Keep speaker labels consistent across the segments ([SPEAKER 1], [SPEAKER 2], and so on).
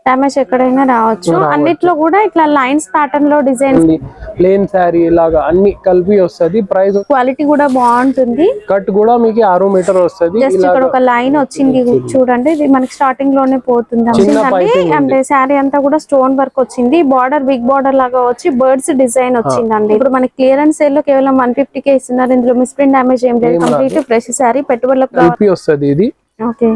[SPEAKER 1] Damage ఎక్కడైనా రావచ్చు. అన్నిట్లో కూడా ఇట్లా లైన్స్ ప్యాటర్న్ లో డిజైన్స్,
[SPEAKER 2] ప్లేన్ శారీ ఇలాగా అన్ని కలిపి వస్తది. ప్రైస్
[SPEAKER 1] క్వాలిటీ కూడా బాగుంటుంది.
[SPEAKER 2] కట్ కూడా మీకు 6 మీటర్ వస్తది.
[SPEAKER 1] జస్ట్ ఇక్కడ ఒక లైన్ వచ్చింది చూడండి, ఇది మనకి స్టార్టింగ్ లోనే పోతుంది అంటే శారీ అంతా కూడా స్టోన్ వర్క్ వచ్చింది. బార్డర్ బిగ్ బార్డర్ లాగా వచ్చి బర్డ్స్ డిజైన్ వచ్చిందండి. ఇప్పుడు మనకి క్లియరెన్స్ సేల్ లో కేవలం 150 కే ఇస్తున్నారు. ఇందులో మిస్ ప్రింట్ డామేజ్ ఏం లేదు, కంప్లీట్ ఫ్రెష్ శారీ. పెట్టుబడులకు
[SPEAKER 2] వస్తది ఇది.
[SPEAKER 1] ఓకే,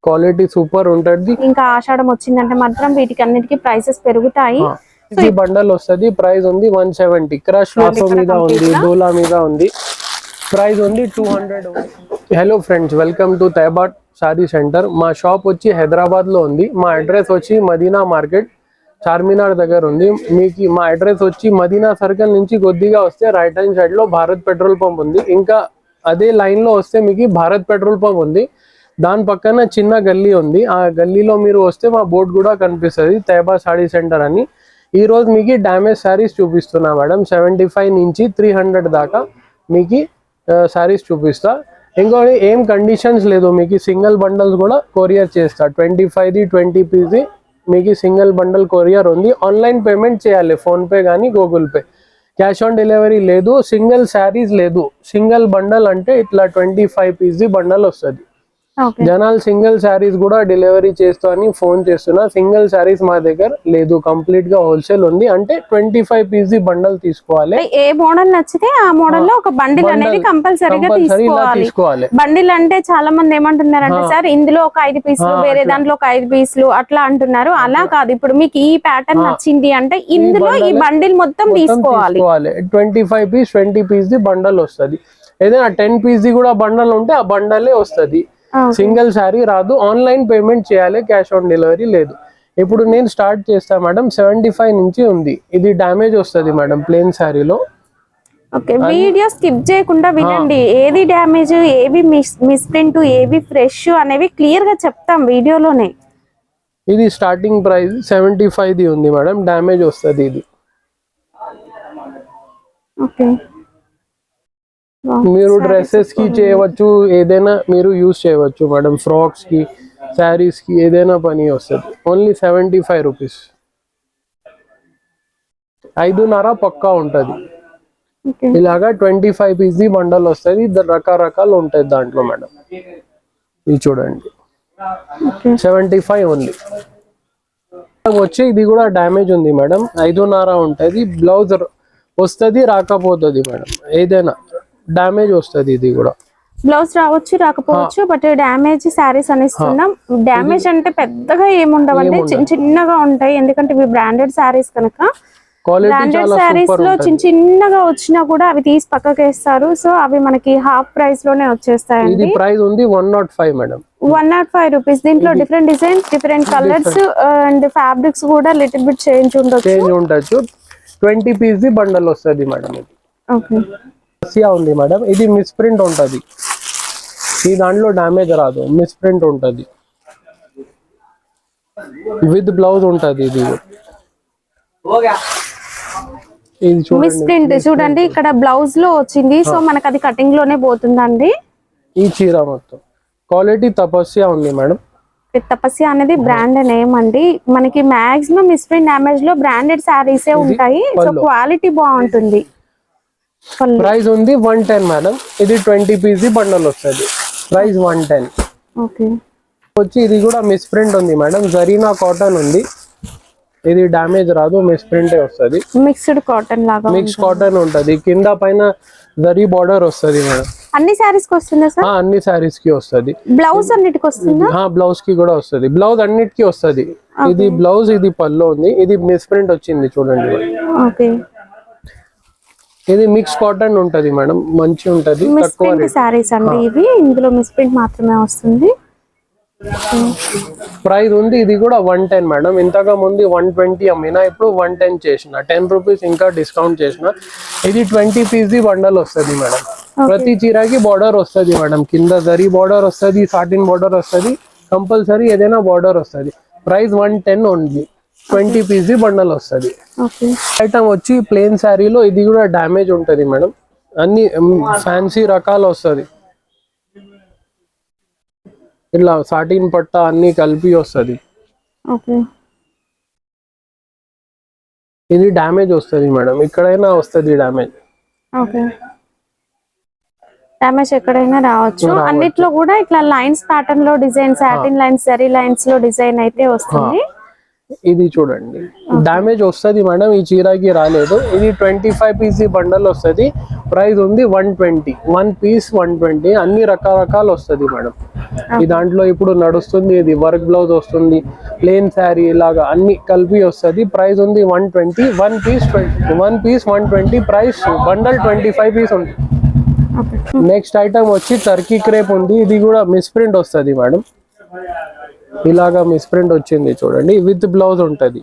[SPEAKER 2] క్వాలిటీ సూపర్ ఉంటది.
[SPEAKER 1] ఇంకా ఆషాఢం వచ్చిందంటే మాత్రం వీటికి అన్నిటికీ ప్రైసెస్ పెరుగుతాయి.
[SPEAKER 2] ఈ బండల్ వస్తది. ప్రైస్ ఉంది 170. క్రష్ లాసో మీద ఉంది, డోలా మీద ఉంది. ప్రైస్ ఉంది 200. హలో ఫ్రెండ్స్, వెల్కమ్ టు తైబాట్ శారీ సెంటర్. మా షాప్ వచ్చి హైదరాబాద్ లో ఉంది. మా అడ్రస్ వచ్చి మదీనా మార్కెట్, చార్మినార్ దగ్గర ఉంది. మీకు మా అడ్రస్ వచ్చి మదీనా సర్కిల్ నుంచి కొద్దిగా వస్తే రైట్ హ్యాండ్ సైడ్ లో భారత్ పెట్రోల్ పంప్ ఉంది. ఇంకా అదే లైన్ లో వస్తే మీకు భారత్ పెట్రోల్ పంప్ ఉంది. దాని పక్కన చిన్న గల్లీ ఉంది. ఆ గల్లీలో మీరు వస్తే మా బోర్డు కూడా కనిపిస్తుంది, తైబా సారీ సెంటర్ అని. ఈ రోజు మీకు డ్యామేజ్ శారీస్ చూపిస్తున్నా మేడం. 75 నుంచి 300 దాకా మీకు శారీస్ చూపిస్తా. ఇంకోటి ఏం కండిషన్స్ లేదు, మీకు సింగిల్ బండల్స్ కూడా కొరియర్ చేస్తా. 25ది 20 పీస్ది మీకు సింగిల్ బండల్ కొరియర్ ఉంది. ఆన్లైన్ పేమెంట్ చేయాలి, ఫోన్పే కానీ Google pay. Cash on delivery లేదు. సింగిల్ శారీస్ లేదు. సింగిల్ బండల్ అంటే ఇట్లా 25 పీస్ది బండల్ వస్తుంది. జనాలు సింగిల్ శారీస్ కూడా డెలివరీ చేస్తా అని ఫోన్ చేస్తున్నా. సింగిల్ శారీస్ మా దగ్గర లేదు, కంప్లీట్ గా హోల్సేల్ ఉంది. అంటే 25 పీస్ బండల్ తీసుకోవాలి.
[SPEAKER 1] ఏ మోడల్ నచ్చితే ఆ మోడల్ లో ఒక బండిల్ అనేది కంపల్సరీగా తీసుకోవాలి. బండిల్ అంటే చాలా మంది ఏమంటున్నారంటే సార్ ఇందులో ఒక 5 పీసులు, వేరే దాంట్లో ఒక 5 పీసులు అట్లా అంటున్నారు. అలా కాదు, ఇప్పుడు మీకు ఈ ప్యాటర్న్ నచ్చింది అంటే ఇందులో ఈ బండిల్ మొత్తం తీసుకోవాలి.
[SPEAKER 2] 25 పీస్ 20 పీస్ ది బండల్ వస్తుంది. ఏదైనా 10 పీస్ ది కూడా బండల్ ఉంటే ఆ బండలే వస్తుంది. సింగిల్ శారీ రాదు. ఆన్లైన్ పేమెంట్ చేయాలి, క్యాష్ ఆన్ డెలివరీ లేదు. ఇప్పుడు నేను స్టార్ట్ చేస్తా మేడం. 75 నుంచి ఉంది. ఇది డ్యామేజ్ వస్తుంది మేడం ప్లేన్ శారీలో.
[SPEAKER 1] ఓకే, వీడియో స్కిప్ చేయకుండా వినండి. ఏది డ్యామేజ్, ఏవి మిస్ ప్రింట్, ఏవి ఫ్రెష్ అనేవి క్లియర్ గా చెప్తాం వీడియోలోనే.
[SPEAKER 2] ఇది స్టార్టింగ్ ప్రైస్ 75ది ఉంది మేడం. డ్యామేజ్ వస్తుంది ఇది. ఓకే, మీరు డ్రెస్సెస్ కి చేయవచ్చు, ఏదైనా మీరు యూజ్ చేయవచ్చు మేడం. ఫ్రాక్స్ కి, శారీస్ కి ఏదైనా పని వస్తుంది. Only 75 rupees. 5.5 పక్కా ఉంటది. ఇలాగా 25 పీస్ ది బండల్ వస్తుంది. రకరకాలు ఉంటాయి దాంట్లో మేడం. ఇది చూడండి, 75 ఓన్లీ. వచ్చి ఇది కూడా డ్యామేజ్ ఉంది మేడం. 5.5 ఉంటుంది. బ్లౌజ్ వస్తుంది, రాకపోతుంది మేడం. ఏదైనా డ్యామేజ్ వస్తుంది. ఇది కూడా
[SPEAKER 1] బ్లౌజ్ రావచ్చు, రాకపోవచ్చు, బట్ డ్యామేజ్ శారీస్ అని ఇస్తున్నాం. డ్యామేజ్ అంటే పెద్దగా ఏముండవండి, చిన్నగా ఉంటాయి. ఎందుకంటే ఇవి బ్రాండెడ్ శారీస్ కనుక. బ్రాండెడ్ శారీస్ లో చిన్నగా వచ్చినా కూడా అవి తీసి పక్కకి వేస్తారు. సో అవి మనకి హాఫ్ ప్రైస్ లోనే వచ్చేస్తాయండి.
[SPEAKER 2] ప్రైస్ ఉంది 105 మేడం.
[SPEAKER 1] 105 రూపీస్. దీంట్లో different designs, different colours and fabrics కూడా లిటిల్ బిట్ చేంజ్ ఉండొచ్చు. 20 పీస్ ది బండల్ వస్తుంది మేడం. ఇది ఓకే
[SPEAKER 2] ఉంది మేడం. ఇది మిస్ ప్రింట్ ఉంటది. ఈ దాంట్లో డ్యామేజ్ రాదు, మిస్ ప్రింట్ ఉంటది. విత్ బ్లౌజ్ ఉంటది. ఇది
[SPEAKER 1] మిస్ ప్రింట్ చూడండి, ఇక్కడ బ్లౌజ్ లో వచ్చింది. సో మనకి అది కటింగ్ లోనే పోతుందండి.
[SPEAKER 2] ఈ చీర మొత్తం క్వాలిటీ తపస్య ఉంది మేడం.
[SPEAKER 1] తపస్య అనేది బ్రాండ్ నేమ్ అండి. మనకి మాక్సిమం మిస్ ప్రింట్ డ్యామేజ్ లో బ్రాండెడ్ శారీసే ఉంటాయి. సో క్వాలిటీ బాగుంటుంది.
[SPEAKER 2] ప్రైస్ ఉంది 110 మేడం. ఇది 20 పీస్ బండల్ వస్తుంది. ప్రైస్ 110.
[SPEAKER 1] ఓకే,
[SPEAKER 2] వచ్చి ఇది కూడా మిస్ ప్రింట్ ఉంది మేడం. జరీనా కాటన్ ఉంది. ఇది డ్యామేజ్ రాదు, మిస్ ప్రింటే వస్తుంది.
[SPEAKER 1] మిక్స్డ్ కాటన్ లాగా,
[SPEAKER 2] మిక్స్ కాటన్ ఉంటది. కింద పైన జరీ బార్డర్ వస్తుంది మేడం.
[SPEAKER 1] అన్ని శారీస్ కి వస్తుందా సార్?
[SPEAKER 2] అన్ని శారీస్ కి వస్తుంది.
[SPEAKER 1] బ్లౌజ్ అన్నిటికి వస్తుందా?
[SPEAKER 2] బ్లౌజ్ కి కూడా వస్తుంది. బ్లౌజ్ అన్నిటికి వస్తుంది. ఇది బ్లౌజ్, ఇది పళ్ళు ఉంది. ఇది మిస్ ప్రింట్ వచ్చింది చూడండి.
[SPEAKER 1] ఓకే,
[SPEAKER 2] ఇది మిక్స్ కాటన్ ఉంటది మేడం, మంచి ఉంటది.
[SPEAKER 1] మిస్ ప్రింట్ సారీస్ అండి ఇవి. ఇందులో మిస్ ప్రింట్ మాత్రమే వస్తుంది.
[SPEAKER 2] ప్రైస్ ఉంది ఇది కూడా 110 మేడం. ఇంతగా ముందు 120 అమ్మినా, ఇప్పుడు 110 చేసిన. 10 రూపీస్ ఇంకా డిస్కౌంట్ చేసిన. ఇది 20 పీస్ ది బండల్ వస్తుంది మేడం. ప్రతి చీరకి బార్డర్ వస్తుంది మేడం. కింద జరీ బార్డర్ వస్తుంది, సాటిన్ బార్డర్ వస్తుంది. కంపల్సరీ ఏదైనా బార్డర్ వస్తుంది. Price 110 only. 20 piece the bundle వస్తుంది. ఐటమ్ వచ్చి ప్లేన్ శారీలో ఇది కూడా డ్యామేజ్ ఉంటది మేడం. అన్ని ఫ్యాన్సీ రకాలు వస్తుంది. ఇట్లా సాటిన్ పట్ట అన్ని కలిపి వస్తుంది.
[SPEAKER 1] ఓకే.
[SPEAKER 2] ఇది డ్యామేజ్ వస్తుంది మేడం, ఎక్కడైనా వస్తుంది డ్యామేజ్.
[SPEAKER 1] ఓకే. డ్యామేజ్ ఎక్కడైనా రావచ్చు. అన్నిట్లో కూడా ఇట్లా లైన్స్ ప్యాటర్న్ లో design, satin lines, zari lines లో డిజైన్ అయితే వస్తుంది.
[SPEAKER 2] ఇది చూడండి డ్యామేజ్ వస్తుంది మేడం, ఈ చీరకి రాలేదు. ఇది 25 పీస్ బండల్ వస్తుంది, ప్రైస్ ఉంది 120. 1 పీస్ 120. అన్ని రకరకాలు వస్తుంది మేడం. ఈ దాంట్లో ఇప్పుడు నడుస్తుంది, ఇది వర్క్ బ్లౌజ్ వస్తుంది, ప్లేన్ శారీ ఇలాగా అన్ని కలిపి వస్తుంది. ప్రైస్ ఉంది 120. 1 పీస్ 120. ప్రైస్ బండల్ 25 పీస్ ఉంది. నెక్స్ట్ ఐటమ్ వచ్చి టర్కీ క్రేప్ ఉంది. ఇది కూడా మిస్ప్రింట్ వస్తుంది మేడం, ఇలాగా మిస్ప్రింట్ వచ్చింది చూడండి. విత్ బ్లౌజ్ ఉంటది,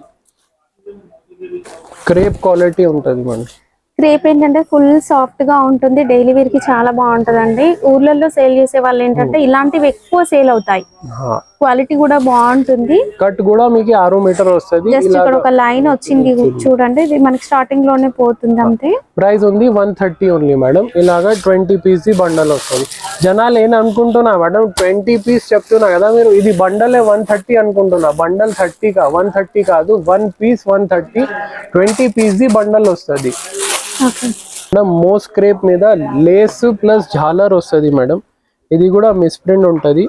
[SPEAKER 2] క్రేప్ క్వాలిటీ ఉంటది మేడం.
[SPEAKER 1] క్రేప్ ఏంటంటే ఫుల్ సాఫ్ట్ గా ఉంటుంది, డైలీ వేర్ కి చాలా బాగుంటదండి. ఊర్లలో సేల్ చేసే వాళ్ళు ఏంటంటే ఇలాంటివి ఎక్కువ సేల్ అవుతాయి, క్వాలిటీ కూడా బాగుంటుంది.
[SPEAKER 2] కట్ కూడా మీకు 6 మీటర్ వస్తుంది.
[SPEAKER 1] జస్ట్ ఇక్కడ ఒక లైన్ వచ్చింది చూడండి, ఇది మనకి స్టార్టింగ్ లోనే పోతుంది అంతే.
[SPEAKER 2] ప్రైస్ ఉంది 130 ఓన్లీ మేడం. ఇలాగా 20 పీస్ బండల్ వస్తుంది. జనాలు ఏం అనుకుంటున్నా మేడం, 20 పీస్ చెప్తున్నా కదా మీరు, ఇది బండలే 130 అనుకుంటున్నా. బండల్ 130 కాదు, 1 పీస్ 130. 20 పీస్ బండల్ వస్తుంది మేడం. మోస్ క్రేప్ మీద లేస్ ప్లస్ జాలర్ వస్తుంది మేడం. ఇది కూడా మిస్ప్రింట్ ఉంటది.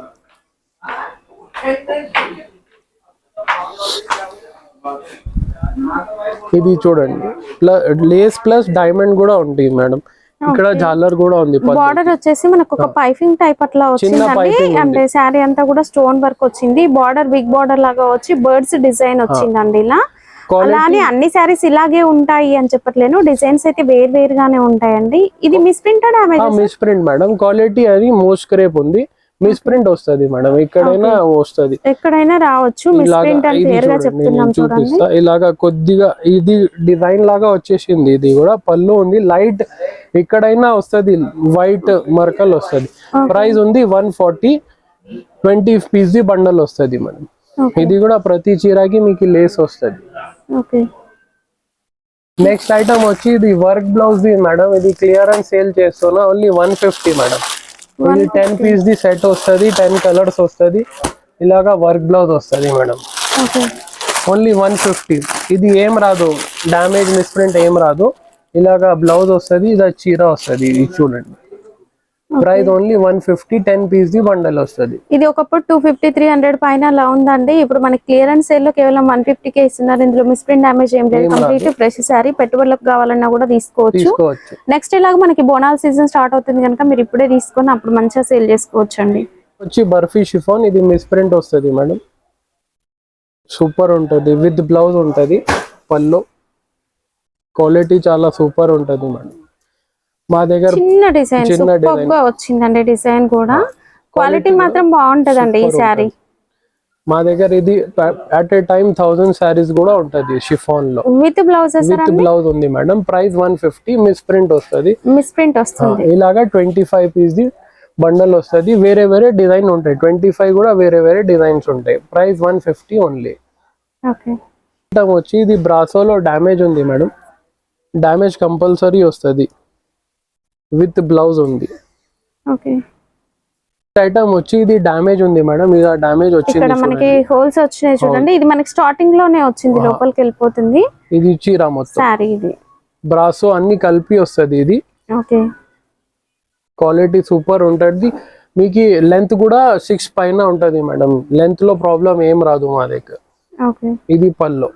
[SPEAKER 2] ఇది చూడండి లేస్ ప్లస్ డైమండ్ కూడా ఉంటుంది మేడం. ఇక్కడ జాలర్ కూడా ఉంది.
[SPEAKER 1] బార్డర్ వచ్చేసి మనకు ఒక పైపింగ్ టైప్ అట్లా వచ్చిందండి, అంటే శారీ అంతా కూడా స్టోన్ వర్క్ వచ్చింది. బార్డర్ బిగ్ బార్డర్ లాగా వచ్చి బర్డ్స్ డిజైన్ వచ్చిందండి ఇలా. అలానే అన్ని శారీస్ ఇలాగే ఉంటాయి అని చెప్పట్లేను, డిజైన్స్ అయితే వేరు వేరుగానే ఉంటాయండి. ఇది misprint damage?
[SPEAKER 2] Misprint madam, quality అది మోస్ట్ క్రేప్ ఉంది. మిస్ప్రింట్ వస్తుంది మేడం, ఎక్కడైనా వస్తుంది,
[SPEAKER 1] ఎక్కడైనా రావచ్చు. మిస్ప్రింట్ అని క్లియర్ గా చెప్తున్నాం చూడండి.
[SPEAKER 2] ఇలాగా కొద్దిగా ఇది డిజైన్ లాగా వచ్చేసింది. ఇది కూడా పళ్ళు ఉంది, లైట్ ఎక్కడైనా వస్తుంది, వైట్ మర్కల్ వస్తుంది. ప్రైస్ ఉంది 140. 20 పీస్ బండల్ వస్తుంది మేడం. ఇది కూడా ప్రతి చీరకి మీకు లేస్ వస్తుంది. నెక్స్ట్ ఐటమ్ వచ్చి ఇది వర్క్ బ్లౌజ్ ది మేడం. ఇది క్లియరెన్స్ సేల్ చేస్తున్నా, ఓన్లీ 150 మేడం. ఇది 10 పీస్ ది సెట్ వస్తుంది, 10 కలర్స్ వస్తుంది. ఇలాగా వర్క్ బ్లౌజ్ వస్తుంది మేడం, ఓన్లీ 150. ఇది ఏం రాదు, డ్యామేజ్ మిస్ప్రింట్ ఏం రాదు. ఇలాగా బ్లౌజ్ వస్తుంది, ఇది చీర వస్తుంది. ఇది చూడండి, price only 150. 10 piece the bundle వస్తుంది.
[SPEAKER 1] ఇది ఒకప్పుడు 250-300 పైన అలా ఉందండి. ఇప్పుడు మనకి క్లియరెన్స్ సేల్ లో కేవలం 150కే ఇస్తున్నారు. ఇందులో మిస్ప్రింట్ డ్యామేజ్ ఏం లేదు, కంప్లీట్ ఫ్రెష్ శారీ. పెట్టుబడులకు కావాలన్నా కూడా తీసుకోవచ్చు. నెక్స్ట్ ఇలాగ మనకి బోనాల్ సీజన్ స్టార్ట్ అవుతుంది కనుక మీరు ఇప్పుడే తీసుకొని అప్పుడు మంచిగా సేల్ చేసుకోవచ్చు అండి.
[SPEAKER 2] వచ్చి బర్ఫీ షిఫాన్, ఇది మిస్ప్రింట్ వస్తుంది మేడం, సూపర్ ఉంటుంది. విత్ బ్లౌజ్ ఉంటుంది, పల్లో క్వాలిటీ చాలా సూపర్ ఉంటుంది మేడం. మా దగ్గర
[SPEAKER 1] చిన్న డిజైన్ సూపర్ గా వచ్చిందండి, డిజైన్ కూడా క్వాలిటీ మాత్రం బాగుంటదండి ఈ శారీ.
[SPEAKER 2] మా దగ్గర ఇది అట్ ఏ టైం 1000 సారీస్ కూడా ఉంటది షిఫాన్ లో,
[SPEAKER 1] విత్ బ్లౌజెస్.
[SPEAKER 2] విత్ బ్లౌజ్ ఉంది మేడం. ప్రైస్ 150. మిస్ప్రింట్ వస్తుంది,
[SPEAKER 1] మిస్ప్రింట్ వస్తుంది.
[SPEAKER 2] ఇలాగా 25 పీస్ ది బండల్ వస్తుంది. వేరే వేరే డిజైన్ ఉంటాయి, 25 కూడా వేరే వేరే డిజైన్స్ ఉంటాయి. Price 150 only. వచ్చి ఇది బ్రాసోలో డ్యామేజ్ ఉంది మేడం, డ్యామేజ్ కంపల్సరీ వస్తుంది, విత్ బ్లౌజ్ ఉంది. ఐటమ్ వచ్చి ఇది డ్యామేజ్ ఉంది మేడం, ఇది డ్యామేజ్ వచ్చింది,
[SPEAKER 1] ఇక్కడ మనకి హోల్స్ వచ్చినాయి చూడండి. ఇది మనకి స్టార్టింగ్ లోనే వచ్చింది, లోపలికి వెళ్ళిపోతుంది.
[SPEAKER 2] ఇది చీర మొత్తం
[SPEAKER 1] సారీ, ఇది
[SPEAKER 2] బ్రాసో అన్ని కలిపి వస్తుంది. ఇది క్వాలిటీ సూపర్ ఉంటుంది. మీకు లెంత్ కూడా 6 పైన ఉంటది మేడం, లెంత్ లో ప్రాబ్లం ఏం రాదు మా దగ్గర. ఇది పళ్ళు,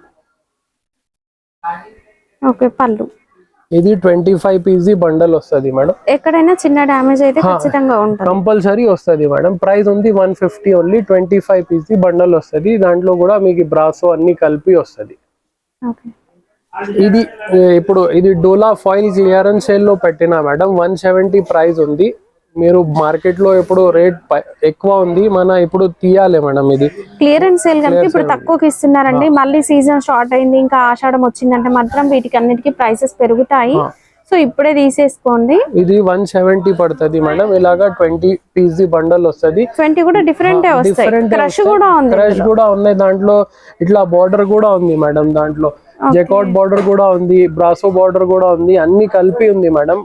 [SPEAKER 1] పళ్ళు.
[SPEAKER 2] ఇది 25 పీస్ బండల్ వస్తుంది మేడం.
[SPEAKER 1] ఎక్కడైనా చిన్న డ్యామేజ్ అయితే ఖచ్చితంగా ఉంటుంది,
[SPEAKER 2] కంపల్సరీ వస్తుంది మేడం. ప్రైస్ ఉంది 150 ఓన్లీ. 25 పీస్ బండల్ వస్తుంది. దాంట్లో కూడా మీకు బ్రాసో అన్ని కలిపి వస్తుంది. ఇది ఇప్పుడు ఇది డోలా ఫాయిల్ క్లియరెన్స్ సేల్ లో పెట్టినా మేడం, 170 ప్రైస్ ఉంది. మీరు మార్కెట్ లో ఇప్పుడు రేట్ ఎక్కువ ఉంది, మన ఇప్పుడు తీయాలి మేడం. ఇది
[SPEAKER 1] క్లియరెన్స్ సేల్ కనుక ఇప్పుడు తక్కువకి ఇస్తున్నారండి. మళ్ళీ సీజన్ స్టార్ట్ అయింది, ఇంకా ఆషాఢం వచ్చిందంటే మాత్రం వీటికి అన్నిటికీ ప్రైసెస్ పెరుగుతాయి. సో ఇప్పుడే తీసేసుకోండి.
[SPEAKER 2] ఇది 170 పడుతుంది మేడం. ఇలాగా 20 పీస్ బండల్ వస్తుంది.
[SPEAKER 1] 20 కూడా డిఫరెంట్ క్రష్ కూడా ఉంది,
[SPEAKER 2] క్రష్ కూడా ఉన్నాయి. దాంట్లో ఇట్లా బార్డర్ కూడా ఉంది మేడం, దాంట్లో జెకార్డ్ బార్డర్ కూడా ఉంది, బ్రాసో బార్డర్ కూడా ఉంది, అన్ని కలిపి ఉంది మేడం.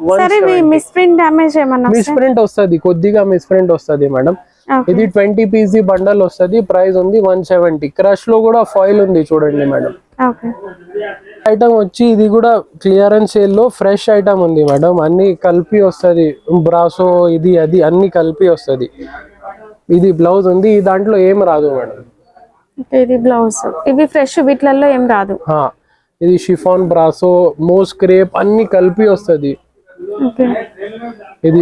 [SPEAKER 1] మిస్ప్రింట్ డ్యామేజ్ ఏమన్నా
[SPEAKER 2] మిస్ప్రింట్ వస్తుంది, కొద్దిగా మిస్ప్రింట్ వస్తుంది మేడం. ఇది 20 పీస్ బండల్ వస్తుంది, ప్రైస్ ఉంది 170. క్రష్ లో కూడా ఫాయిల్ ఉంది చూడండి మేడం. ఐటమ్ వచ్చి ఇది కూడా క్లియరెన్స్ సేల్ లో ఫ్రెష్ ఐటమ్ ఉంది మేడం, అన్ని కలిపి వస్తుంది, బ్రాసో ఇది అది అన్ని కలిపి వస్తుంది. ఇది బ్లౌజ్ ఉంది, దాంట్లో ఏం రాదు మేడం.
[SPEAKER 1] ఇది బ్లౌజ్, ఇవి ఫ్రెష్ వీటిలలో ఏం రాదు.
[SPEAKER 2] ఇది షిఫాన్ బ్రాసో మోస్ క్రేప్ అన్ని కలిపి వస్తుంది. ఇది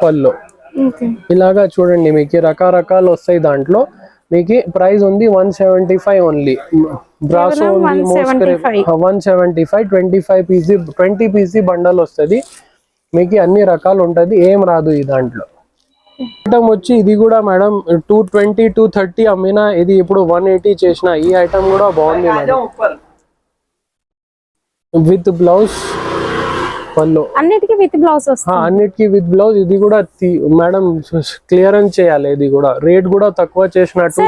[SPEAKER 2] పల్లో ఇలాగా చూడండి, మీకు రకరకాలు వస్తాయి. దాంట్లో మీకు ప్రైస్ ఉంది 175 ఓన్లీ. బ్రాసో ఉంది మోస్ క్రేప్ 175, 20 పీస్ బండల్ వస్తుంది మీకు, అన్ని రకాలు ఉంటది, ఏం రాదు ఈ దాంట్లో. ఐటమ్ వచ్చి ఇది కూడా మేడం 220, 230 అమ్మినా, ఇది ఇప్పుడు 180 చేసిన. ఈ ఐటమ్ కూడా బాగుంది మేడం, విత్ బ్లౌజ్ పల్లో,
[SPEAKER 1] అన్నిటికీ విత్ బ్లౌజ్ వస్తుంది.
[SPEAKER 2] అన్నిటికీ విత్ బ్లౌజ్. ఇది కూడా మేడం క్లియరెన్స్ చేయాలి, ఇది కూడా రేట్ కూడా తక్కువ చేసినట్టు.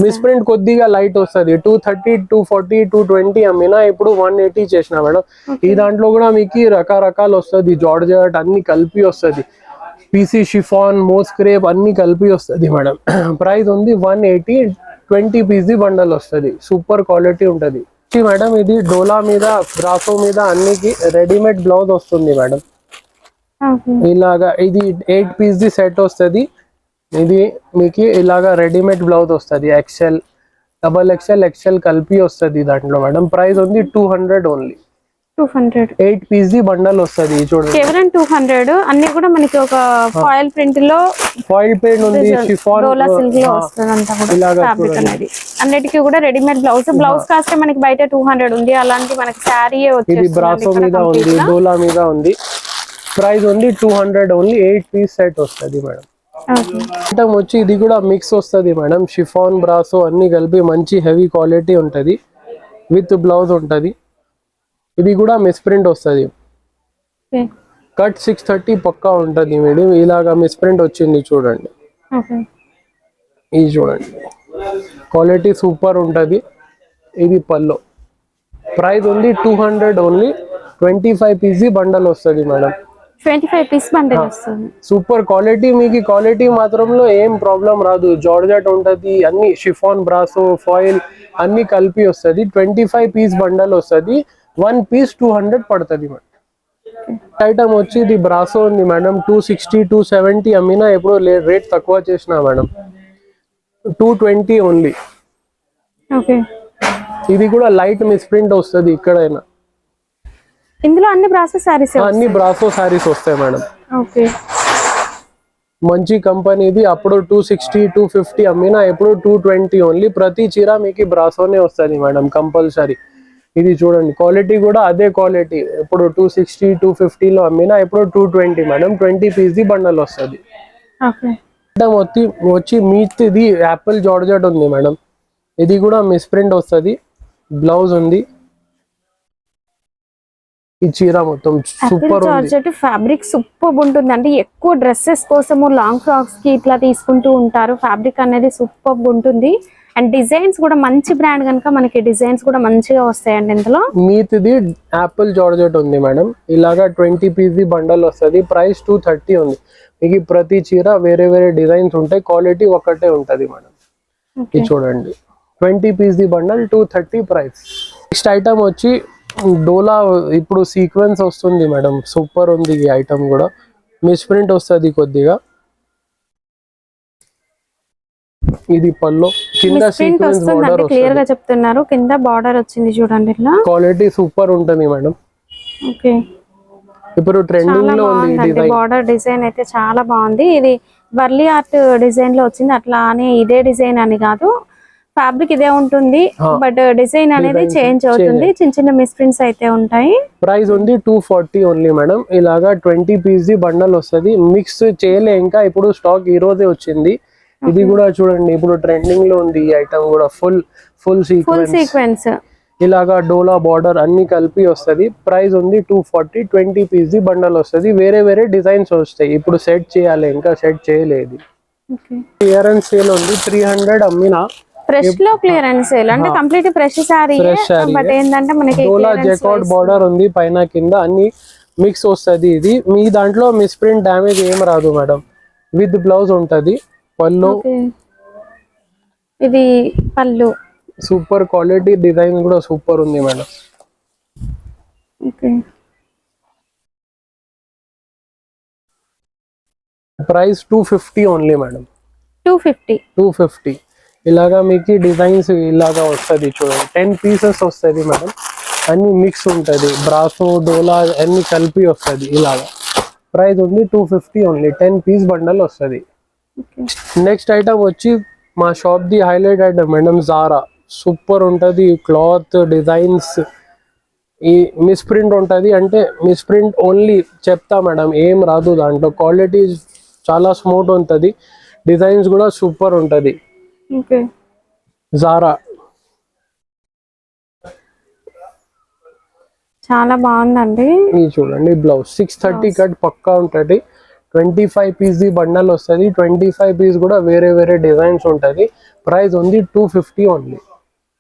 [SPEAKER 2] మిస్ప్రింట్ కొద్దిగా లైట్ వస్తుంది, 230, 240, 220 అమ్మినా, ఇప్పుడు 180 చేసిన మేడం. ఈ దాంట్లో కూడా మీకు రకరకాలు వస్తుంది, జార్జెట్ అన్ని కలిపి వస్తుంది, పీసీ షిఫాన్ మోస్ క్రేప్ అన్ని కలిపి వస్తుంది మేడం. ప్రైస్ ఉంది 180, 20 పీస్ బండల్ వస్తుంది, సూపర్ క్వాలిటీ ఉంటది మేడం. ఇది డోలా మీద బ్రాసో మీద అన్నికి రెడీమేడ్ బ్లౌజ్ వస్తుంది మేడం. ఇలాగా ఇది 8 పీస్ సెట్ వస్తుంది. ఇది మీకు ఇలాగా రెడీమేడ్ బ్లౌజ్ వస్తుంది, ఎక్సెల్, డబల్ ఎక్సెల్, ఎక్సెల్ కలిపి వస్తుంది దాంట్లో మేడం. ప్రైస్ ఉంది 200 ఓన్లీ. 200 8 పీస్ బండల్ వస్తుంది చూడండి,
[SPEAKER 1] కేవలం 200. అన్ని కూడా మనకి ఒక ఫాయిల్ ప్రింట్ లో,
[SPEAKER 2] ఫాయిల్ ప్రింట్ ఉంది, షిఫాన్
[SPEAKER 1] డోలా సిల్క్ లో వస్తుంది అంతా కూడా ఫ్యాబ్రిక్ అనేది. అన్నిటికీ కూడా రెడీమేడ్ బ్లౌజ్. బ్లౌజ్ కాస్ట్ మనకి బయట 200 ఉంది, అలాంటి మనకి శారీ వచ్చేసి
[SPEAKER 2] ఇది బ్రాసో మీద ఉంది, డోలా మీద ఉంది. ప్రైస్ ఉంది 200 ఓన్లీ. 8 పీస్ సెట్ వస్తుంది మేడం. ఐటమ్ వచ్చి ఇది కూడా మిక్స్ వస్తుంది మేడం, షిఫాన్ బ్రాసో అన్ని కలిపి మంచి హెవీ క్వాలిటీ ఉంటది, విత్ బ్లౌజ్ ఉంటది. ఇది కూడా మిస్ప్రింట్ వస్తుంది, కట్ 630 పక్కా ఉంటది మేడం. ఇలాగా మిస్ప్రింట్ వచ్చింది చూడండి, ఇది చూడండి క్వాలిటీ సూపర్ ఉంటది. ఇది పల్లో, ప్రైస్ ఉంది 200 ఓన్లీ. 25 పీస్ బండల్ వస్తుంది మేడం,
[SPEAKER 1] 25 పీస్ బండల్ వస్తుంది.
[SPEAKER 2] సూపర్ క్వాలిటీ, మీకు క్వాలిటీ మాత్రంలో ఏం ప్రాబ్లం రాదు. జార్జెట్ ఉంటది, అన్ని షిఫాన్ బ్రాసో ఫాయిల్ అన్ని కలిపి వస్తుంది. 25 పీస్ బండల్ వస్తుంది, 1 పీస్ 200 పడుతుంది మేడం. ఐటమ్ వచ్చి ఇది బ్రాసో ఉంది మేడం, 260, 270 అమ్మినా, ఎప్పుడు రేట్ తక్కువ చేసిన మేడం, 220 ఓన్లీ. ఇది కూడా లైట్ మిస్ప్రింట్ వస్తుంది ఎక్కడైనా.
[SPEAKER 1] ఇందులో అన్ని బ్రాసో సారీస్,
[SPEAKER 2] అన్ని బ్రాసో సారీస్ వస్తాయి మేడం. మంచి కంపెనీది. అప్పుడు 260, 250 అమ్మినా, ఎప్పుడు 220 ఓన్లీ. ప్రతి చీర మీకు బ్రాసోనే వస్తుంది మేడం కంపల్సరీ. ఇది చూడండి క్వాలిటీ కూడా అదే క్వాలిటీ, ఇప్పుడు 260, 250 లో అమ్మినా, ఇప్పుడు 220 మేడం. 20 పీస్ బండల్ వస్తుంది. వచ్చి మీది యాపిల్ జార్జెట్ ఉంది మేడం, ఇది కూడా మిస్ప్రింట్ వస్తుంది, బ్లౌజ్ ఉంది. ఈ చీర మొత్తం సూపర్
[SPEAKER 1] జార్జెట్ ఫ్యాబ్రిక్ సూపర్ ఉంటుంది. అంటే ఎక్కువ డ్రెస్సెస్ కోసము లాంగ్ ఫ్రాక్స్ కి ఇట్లా తీసుకుంటూ ఉంటారు. ఫ్యాబ్రిక్ అనేది సూపర్ ఉంటుంది. అండ్ డిజైన్స్ కూడా మంచి బ్రాండ్ కనుక మనకి డిజైన్స్ కూడా మంచిగా వస్తాయండి. ఇందులో
[SPEAKER 2] మీది యాపిల్ జార్జెట్ ఉంది మేడం, ఇలాగా 20 పీస్ బండల్ వస్తుంది. ప్రైస్ 230 ఉంది. మీకు ప్రతి చీర వేరే వేరే డిజైన్స్ ఉంటాయి, క్వాలిటీ ఒకటే ఉంటది మేడం. ఇది చూడండి 20 piece bundle 230 price. Next item వచ్చి డోలా, ఇప్పుడు సీక్వెన్స్ వస్తుంది మేడం, సూపర్ ఉంది ఈ ఐటమ్ కూడా. మిస్ప్రింట్ వస్తుంది కొద్దిగా. ఇది పల్లో, కింద సీక్వెన్స్ బార్డర్
[SPEAKER 1] క్లియర్ గా చెప్తున్నారు, కింద బార్డర్ వచ్చింది చూడండి. ఇట్లా
[SPEAKER 2] క్వాలిటీ సూపర్ ఉంటుంది మేడం.
[SPEAKER 1] ఓకే,
[SPEAKER 2] ఇప్పుడు ట్రెండింగ్ లో ఉంది డిజైన్.
[SPEAKER 1] బార్డర్ డిజైన్ అయితే చాలా బాగుంది. ఇది వర్లీ ఆర్ట్ డిజైన్ లో వచ్చింది. అట్లా అని ఇదే డిజైన్ అని కాదు, ఫ్యాబ్రిక్ ఇదే ఉంటుంది, బట్ డిజైన్ అనేది చేంజ్ అవుతుంది. చిన్న చిన్న మిస్ప్రింట్స్ అయితే ఉంటాయి.
[SPEAKER 2] ప్రైస్ ఉంది 240 ఓన్లీ మేడం. ఇలాగా 20 పీస్ బండల్ వస్తుంది. మిక్స్ చేయలే ఇంకా, ఇప్పుడు స్టాక్ ఈ రోజే వచ్చింది. ఇది కూడా చూడండి, ఇప్పుడు ట్రెండింగ్ లో ఉంది ఈ ఐటమ్ కూడా. ఫుల్ సీక్వెన్స్ ఇలాగా డోలా బార్డర్ అన్ని కలిపి వస్తుంది. ప్రైస్ ఉంది 240. 20 పీస్ బండల్ వస్తుంది. వేరే వేరే డిజైన్స్ వస్తాయి. ఇప్పుడు సెట్ చేయాలి, ఇంకా సెట్ చేయలేదు. క్లియరెన్స్ సేల్ ఉంది, 300 అమ్మినా.
[SPEAKER 1] ఫ్రెష్ లో క్లియరెన్స్ సేల్ అంటే కంప్లీట్ ఫ్రెష్ సారీ. బట్ ఏంటంటే మనకి
[SPEAKER 2] డోలా జెకార్డ్ బార్డర్ ఉంది పైన కింద, అన్ని మిక్స్ వస్తుంది. ఇది మీ దాంట్లో మిస్ప్రింట్ డ్యామేజ్ ఏం రాదు మేడం. విత్ బ్లౌజ్ ఉంటది. పళ్ళు
[SPEAKER 1] ఓకే, ఇది పళ్ళు.
[SPEAKER 2] సూపర్ క్వాలిటీ, డిజైన్ కూడా సూపర్ ఉంది madam.
[SPEAKER 1] Okay,
[SPEAKER 2] price 250 only madam.
[SPEAKER 1] 250.
[SPEAKER 2] ఇలాగా మీకు డిజైన్స్ ఇలాగా వస్తుంది చూడండి. 10 పీసెస్ వస్తుంది మేడం. అన్ని మిక్స్ ఉంటుంది, బ్రాసో డోలా అన్ని కలిపి వస్తుంది ఇలాగా. ప్రైస్ ఉంది 250 ఓన్లీ. 10 పీస్ బండల్ వస్తుంది. నెక్స్ట్ ఐటమ్ వచ్చి మా shop the highlight item madam, Zara. Super ఉంటుంది క్లాత్, డిజైన్స్. ఈ మిస్ప్రింట్ ఉంటుంది అంటే మిస్ప్రింట్ ఓన్లీ చెప్తా మేడం, ఏం రాదు దాంట్లో. క్వాలిటీ చాలా స్మూత్ ఉంటుంది, డిజైన్స్ కూడా సూపర్ ఉంటుంది.
[SPEAKER 1] ఓకే,
[SPEAKER 2] జారా
[SPEAKER 1] చాలా బాగుందండి.
[SPEAKER 2] ఇది చూడండి బ్లౌజ్ 630 కట్ పక్కా ఉంటుంది. 25 పీస్ ది బండల్ వస్తుంది. 25 పీస్ కూడా వేరే వేరే డిజైన్స్ ఉంటుంది. ప్రైస్ ఉంది 250 ఓన్లీ.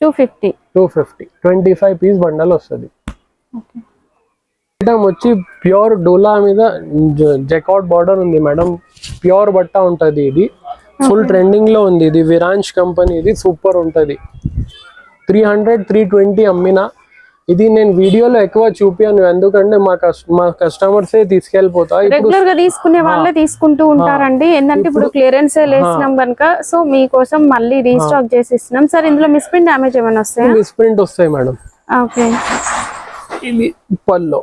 [SPEAKER 1] 250.
[SPEAKER 2] 25 పీస్ బండల్ వస్తుంది.
[SPEAKER 1] ఓకే,
[SPEAKER 2] ఐటమ్ వచ్చి ప్యూర్ డోలా మీద జెకాట్ బార్డర్ ఉంది మేడం. ప్యూర్ బట్ట ఉంటుంది. ఇది ఫుల్ ట్రెండింగ్ లో ఉంది. ఇది విరాంజ్ కంపెనీ. ఇది సూపర్ ఉంటుంది. 300-320 అమ్మినా. ఇది నేను వీడియోలో ఎక్కువ చూపాను ఎందుకంటే మా కస్టమర్సే తీసుకెళ్ళిపోతా.
[SPEAKER 1] రెగ్యులర్ గా తీసుకునే వాళ్ళే తీసుకుంటూ ఉంటారండి. ఏంటంటే ఇప్పుడు క్లియరెన్స్ వేసినాం కనుక, సో మీకోసం మళ్ళీ రీస్టాక్ చేసి ఇస్తున్నాం. సార్ ఇందులో మిస్ప్రింట్ డ్యామేజ్ ఏమైనా వస్తాయా?
[SPEAKER 2] మిస్ప్రింట్ వస్తాయి మేడం.
[SPEAKER 1] ఓకే,
[SPEAKER 2] ఇది పల్లో.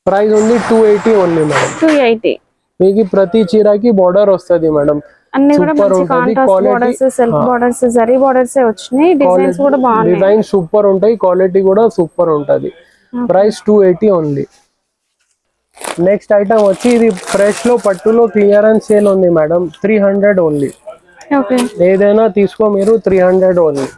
[SPEAKER 2] ప్రైస్ ఉంది 280 ఓన్లీ మేడం.
[SPEAKER 1] 280.
[SPEAKER 2] మీకు ప్రతి చీరకి బార్డర్ వస్తుంది మేడం.
[SPEAKER 1] అన్ని కూడా మంచి contrast borders, self borders, zari borders వచ్చినాయి. డిజైన్స్ కూడా బాగున్నాయి.
[SPEAKER 2] డిజైన్ సూపర్ ఉంటాయి, క్వాలిటీ కూడా సూపర్ ఉంటది. Price 280 only. నెక్స్ట్ ఐటమ్ వచ్చి ఇది ఫ్రెష్ లో పట్టులో క్లియరెన్స్ సేల్ ఉంది మేడం. 300 ఓన్లీ.
[SPEAKER 1] ఓకే,
[SPEAKER 2] ఏదైనా తీసుకో మీరు. 300 ఓన్లీ.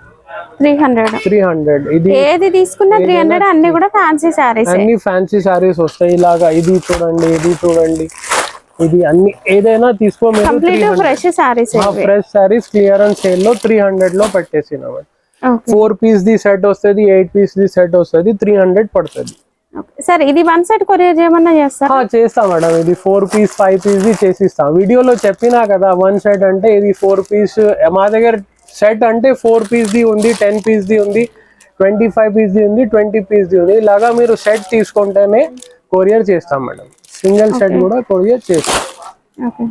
[SPEAKER 1] 300.
[SPEAKER 2] ఇది
[SPEAKER 1] ఏది తీసుకున్నా 300. అన్ని కూడా ఫ్యాన్సీ సారీస్.
[SPEAKER 2] అన్ని ఫ్యాన్సీ సారీస్ వస్తాయి ఇలాగా. ఇది చూడండి, ఇది చూడండి, ఇది అన్ని ఏదైనా తీసుకో మీరు.
[SPEAKER 1] Complete fresh saris.
[SPEAKER 2] Fresh saris clearance sale లో 300 లో పెట్టేసినాం. 4 పీస్ ది సెట్ వస్తుంది, 8 పీస్ ది సెట్ వస్తుంది. 300 పడుతుంది.
[SPEAKER 1] సార్ ఇది 1 సెట్ కొరియర్ చేయమన్నా చేస్తారా?
[SPEAKER 2] చేస్తా మేడం. ఇది 4 పీస్ 5 పీస్ ది చేసిస్తాం. వీడియోలో చెప్పినా కదా 1 సెట్ అంటే ఇది 4 పీస్. మా దగ్గర సెట్ అంటే 4 పీస్ ది ఉంది, 10 పీస్ ది ఉంది, 25 పీస్ ది ఉంది, 20 పీస్ ది ఉంది. ఇలాగా మీరు సెట్ తీసుకుంటేనే కొరియర్ చేస్తాం మేడం. సింగిల్ సెట్ కూడా కొరియర్ చేస్తాం.
[SPEAKER 1] ఓకే.